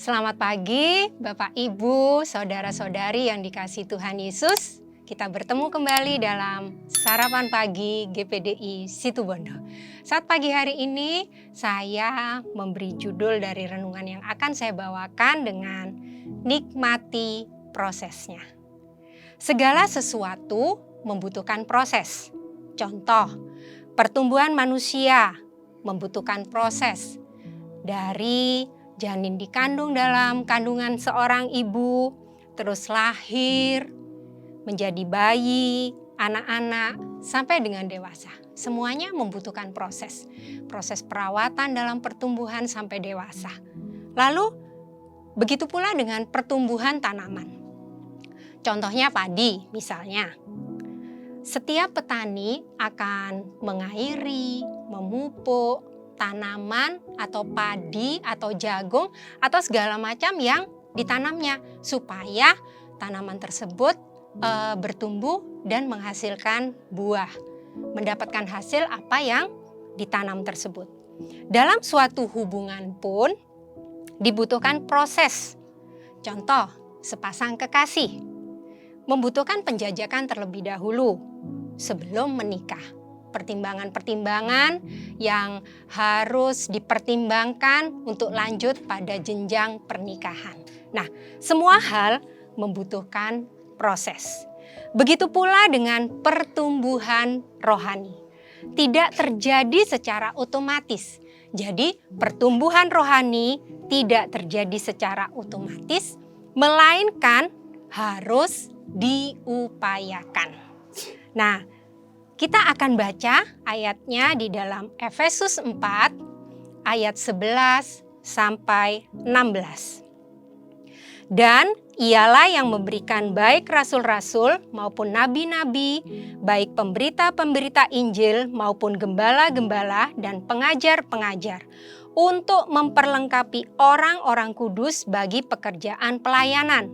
Selamat pagi, Bapak, Ibu, saudara-saudari yang dikasihi Tuhan Yesus. Kita bertemu kembali dalam Sarapan Pagi GPDI Situbondo. Saat pagi hari ini, saya memberi judul dari renungan yang akan saya bawakan dengan nikmati prosesnya. Segala sesuatu membutuhkan proses. Contoh, pertumbuhan manusia membutuhkan proses. Dari janin dikandung dalam kandungan seorang ibu, terus lahir, menjadi bayi, anak-anak, sampai dengan dewasa. Semuanya membutuhkan proses. Proses perawatan dalam pertumbuhan sampai dewasa. Lalu, begitu pula dengan pertumbuhan tanaman. Contohnya padi misalnya. Setiap petani akan mengairi, memupuk tanaman atau padi atau jagung atau segala macam yang ditanamnya supaya tanaman tersebut bertumbuh dan menghasilkan buah, mendapatkan hasil apa yang ditanam tersebut. Dalam suatu hubungan pun dibutuhkan proses. Contoh, sepasang kekasih membutuhkan penjajakan terlebih dahulu sebelum menikah. Pertimbangan-pertimbangan yang harus dipertimbangkan untuk lanjut pada jenjang pernikahan. Nah, semua hal membutuhkan proses. Begitu pula dengan pertumbuhan rohani. Tidak terjadi secara otomatis. Jadi, pertumbuhan rohani tidak terjadi secara otomatis, melainkan harus diupayakan. Nah, kita akan baca ayatnya di dalam Efesus 4 ayat 11 sampai 16. Dan ialah yang memberikan baik rasul-rasul maupun nabi-nabi, baik pemberita-pemberita Injil maupun gembala-gembala dan pengajar-pengajar, untuk memperlengkapi orang-orang kudus bagi pekerjaan pelayanan,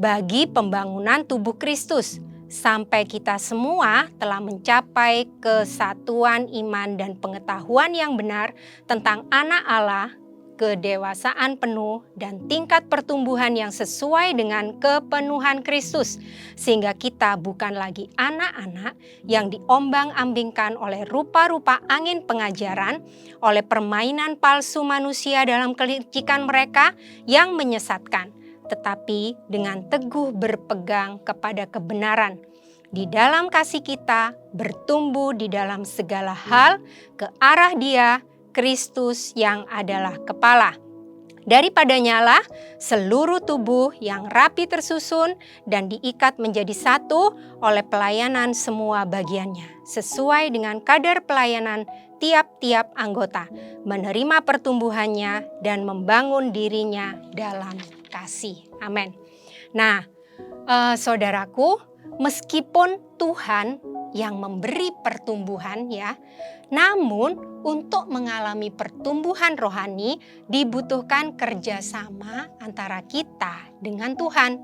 bagi pembangunan tubuh Kristus, sampai kita semua telah mencapai kesatuan iman dan pengetahuan yang benar tentang anak Allah, kedewasaan penuh dan tingkat pertumbuhan yang sesuai dengan kepenuhan Kristus, sehingga kita bukan lagi anak-anak yang diombang-ambingkan oleh rupa-rupa angin pengajaran, oleh permainan palsu manusia dalam kelicikan mereka yang menyesatkan, tetapi dengan teguh berpegang kepada kebenaran. Di dalam kasih kita bertumbuh di dalam segala hal ke arah Dia, Kristus yang adalah kepala. Daripadanya lah seluruh tubuh yang rapi tersusun dan diikat menjadi satu oleh pelayanan semua bagiannya, sesuai dengan kadar pelayanan tiap-tiap anggota, menerima pertumbuhannya dan membangun dirinya dalam kasih. Amin. Nah, saudaraku, meskipun Tuhan yang memberi pertumbuhan ya, namun untuk mengalami pertumbuhan rohani dibutuhkan kerjasama antara kita dengan Tuhan.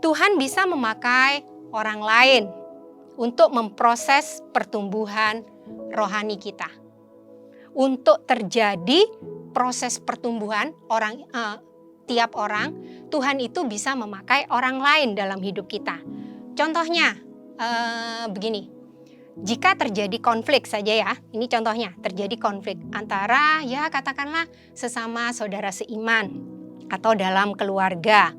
Tuhan bisa memakai orang lain untuk memproses pertumbuhan rohani kita. Untuk terjadi proses pertumbuhan tiap orang, Tuhan itu bisa memakai orang lain dalam hidup kita. Contohnya begini, jika terjadi konflik saja ya, ini contohnya terjadi konflik antara ya katakanlah sesama saudara seiman atau dalam keluarga.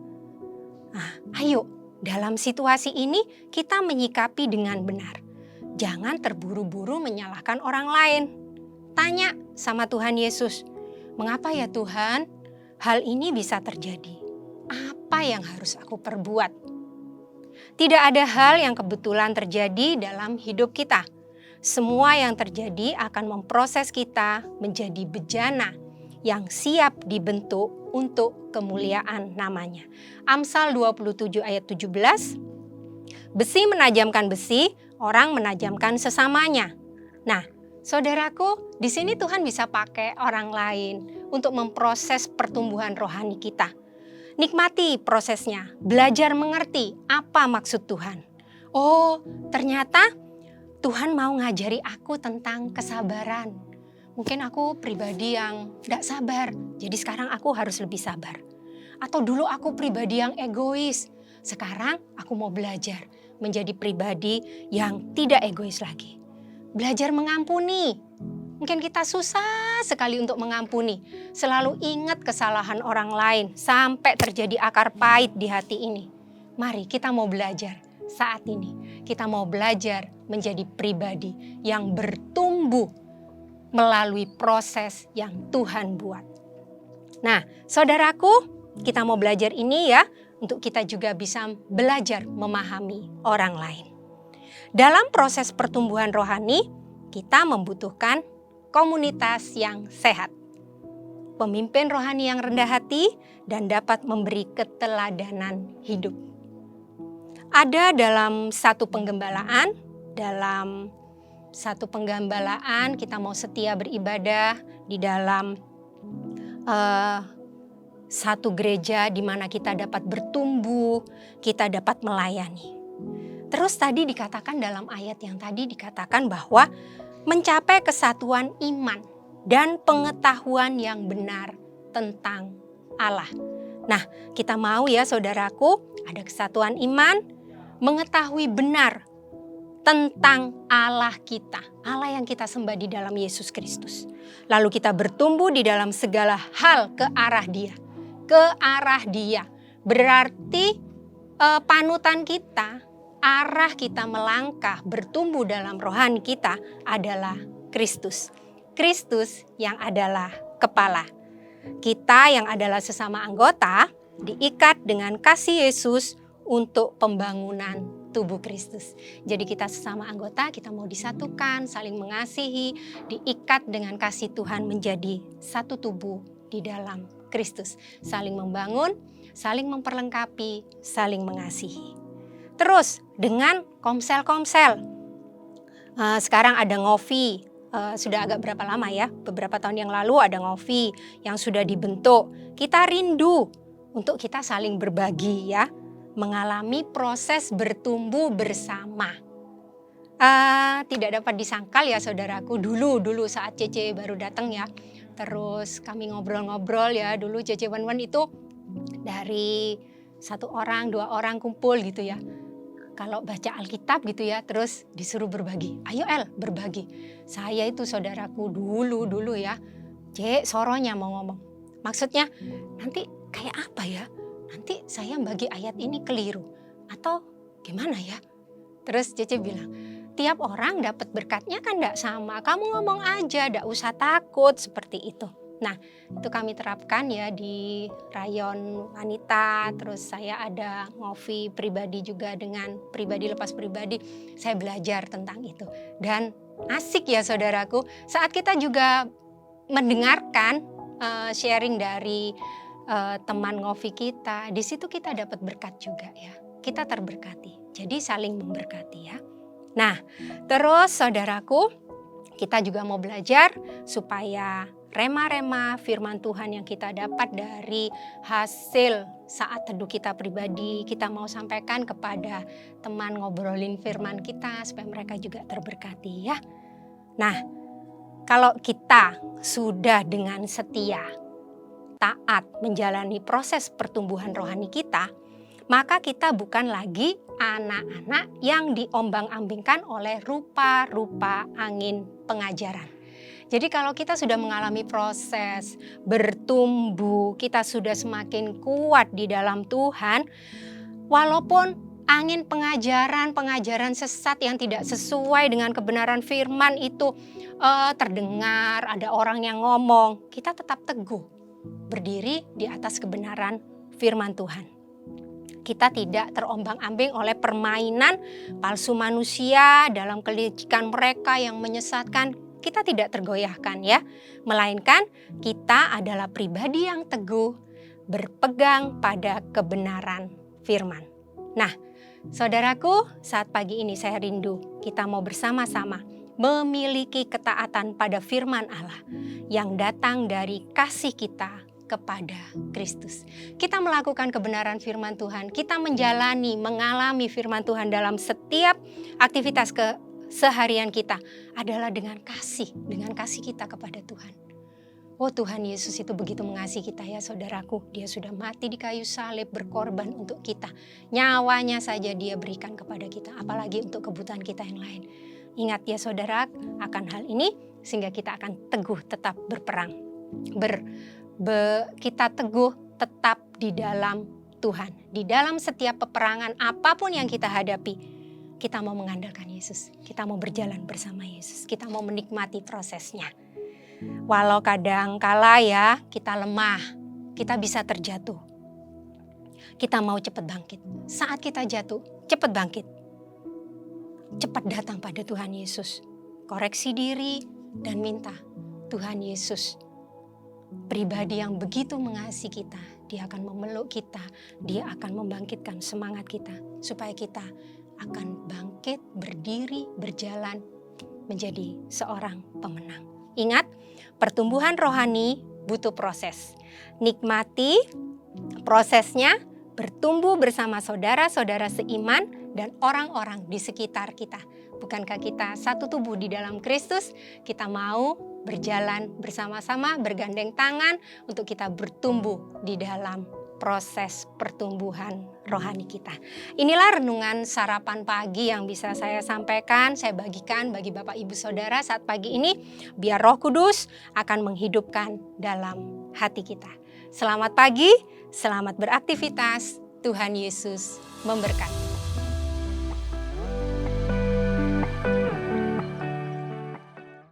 Nah, ayo dalam situasi ini kita menyikapi dengan benar. Jangan terburu-buru menyalahkan orang lain. Tanya sama Tuhan Yesus, mengapa ya Tuhan hal ini bisa terjadi? Apa yang harus aku perbuat? Tidak ada hal yang kebetulan terjadi dalam hidup kita. Semua yang terjadi akan memproses kita menjadi bejana yang siap dibentuk untuk kemuliaan namanya. Amsal 27 ayat 17, besi menajamkan besi, orang menajamkan sesamanya. Nah, saudaraku, di sini Tuhan bisa pakai orang lain untuk memproses pertumbuhan rohani kita. Nikmati prosesnya, belajar mengerti apa maksud Tuhan. Oh, ternyata Tuhan mau ngajari aku tentang kesabaran. Mungkin aku pribadi yang gak sabar, jadi sekarang aku harus lebih sabar. Atau dulu aku pribadi yang egois. Sekarang aku mau belajar menjadi pribadi yang tidak egois lagi. Belajar mengampuni. Mungkin kita susah sekali untuk mengampuni. Selalu ingat kesalahan orang lain sampai terjadi akar pahit di hati ini. Mari kita mau belajar saat ini. Kita mau belajar menjadi pribadi yang bertumbuh melalui proses yang Tuhan buat. Nah, saudaraku, kita mau belajar ini ya, untuk kita juga bisa belajar memahami orang lain. Dalam proses pertumbuhan rohani, kita membutuhkan komunitas yang sehat, pemimpin rohani yang rendah hati, dan dapat memberi keteladanan hidup. Ada dalam satu penggembalaan kita mau setia beribadah di dalam satu gereja di mana kita dapat bertumbuh, kita dapat melayani. Terus tadi dikatakan dalam ayat yang tadi dikatakan bahwa mencapai kesatuan iman dan pengetahuan yang benar tentang Allah. Nah, kita mau ya saudaraku, ada kesatuan iman, mengetahui benar tentang Allah kita, Allah yang kita sembah di dalam Yesus Kristus. Lalu kita bertumbuh di dalam segala hal ke arah Dia. Berarti panutan kita, arah kita melangkah bertumbuh dalam rohani kita adalah Kristus. Kristus yang adalah kepala. Kita yang adalah sesama anggota diikat dengan kasih Yesus untuk pembangunan tubuh Kristus. Jadi kita sesama anggota, kita mau disatukan, saling mengasihi, diikat dengan kasih Tuhan menjadi satu tubuh di dalam Kristus. Saling membangun, saling memperlengkapi, saling mengasihi. Terus dengan komsel-komsel. Sekarang ada Ngovi, sudah agak berapa lama ya, beberapa tahun yang lalu ada Ngovi yang sudah dibentuk. Kita rindu untuk kita saling berbagi ya, mengalami proses bertumbuh bersama. Tidak dapat disangkal ya saudaraku, dulu saat Cece baru datang ya, terus kami ngobrol-ngobrol ya, dulu Cece Wan itu dari 1 orang, 2 orang kumpul gitu ya. Kalau baca Alkitab gitu ya, terus disuruh berbagi. Ayo El, berbagi. Saya itu saudaraku dulu ya, Cek soronya mau ngomong. Maksudnya nanti kayak apa ya? Nanti saya bagi ayat ini keliru. Atau gimana ya? Terus Cece bilang, tiap orang dapat berkatnya kan enggak sama. Kamu ngomong aja, enggak usah takut, seperti itu. Nah, itu kami terapkan ya di rayon wanita, terus saya ada Ngovi pribadi juga dengan pribadi lepas pribadi, saya belajar tentang itu. Dan asik ya saudaraku, saat kita juga mendengarkan sharing dari teman Ngovi kita, di situ kita dapat berkat juga ya, kita terberkati, jadi saling memberkati ya. Nah, terus saudaraku, kita juga mau belajar supaya rema-rema firman Tuhan yang kita dapat dari hasil saat teduh kita pribadi, kita mau sampaikan kepada teman ngobrolin firman kita supaya mereka juga terberkati ya. Nah, kalau kita sudah dengan setia, taat menjalani proses pertumbuhan rohani kita, maka kita bukan lagi anak-anak yang diombang-ambingkan oleh rupa-rupa angin pengajaran. Jadi kalau kita sudah mengalami proses bertumbuh, kita sudah semakin kuat di dalam Tuhan, walaupun angin pengajaran sesat yang tidak sesuai dengan kebenaran firman itu terdengar, ada orang yang ngomong, kita tetap teguh berdiri di atas kebenaran firman Tuhan. Kita tidak terombang-ambing oleh permainan palsu manusia dalam kelicikan mereka yang menyesatkan. Kita tidak tergoyahkan ya, melainkan kita adalah pribadi yang teguh, berpegang pada kebenaran firman. Nah, saudaraku, saat pagi ini saya rindu kita mau bersama-sama memiliki ketaatan pada firman Allah yang datang dari kasih kita kepada Kristus. Kita melakukan kebenaran firman Tuhan, kita mengalami firman Tuhan dalam setiap aktivitas keseharian kita adalah dengan kasih kita kepada Tuhan. Oh, Tuhan Yesus itu begitu mengasihi kita ya saudaraku. Dia sudah mati di kayu salib berkorban untuk kita. Nyawanya saja dia berikan kepada kita, apalagi untuk kebutuhan kita yang lain. Ingat ya saudara akan hal ini sehingga kita akan teguh tetap berperang. Kita teguh tetap di dalam Tuhan. Di dalam setiap peperangan apapun yang kita hadapi, kita mau mengandalkan Yesus. Kita mau berjalan bersama Yesus. Kita mau menikmati prosesnya. Walau kadang kala ya kita lemah, kita bisa terjatuh. Kita mau cepat bangkit. Saat kita jatuh, cepat bangkit. Cepat datang pada Tuhan Yesus. Koreksi diri dan minta Tuhan Yesus, pribadi yang begitu mengasihi kita, dia akan memeluk kita, dia akan membangkitkan semangat kita, supaya kita akan bangkit, berdiri, berjalan, menjadi seorang pemenang. Ingat, pertumbuhan rohani butuh proses. Nikmati prosesnya, bertumbuh bersama saudara-saudara seiman dan orang-orang di sekitar kita. Bukankah kita satu tubuh di dalam Kristus? Kita mau berjalan bersama-sama, bergandeng tangan untuk kita bertumbuh di dalam proses pertumbuhan rohani kita. Inilah renungan sarapan pagi yang bisa saya sampaikan, saya bagikan bagi Bapak Ibu Saudara saat pagi ini, biar Roh Kudus akan menghidupkan dalam hati kita. Selamat pagi, selamat beraktivitas, Tuhan Yesus memberkati.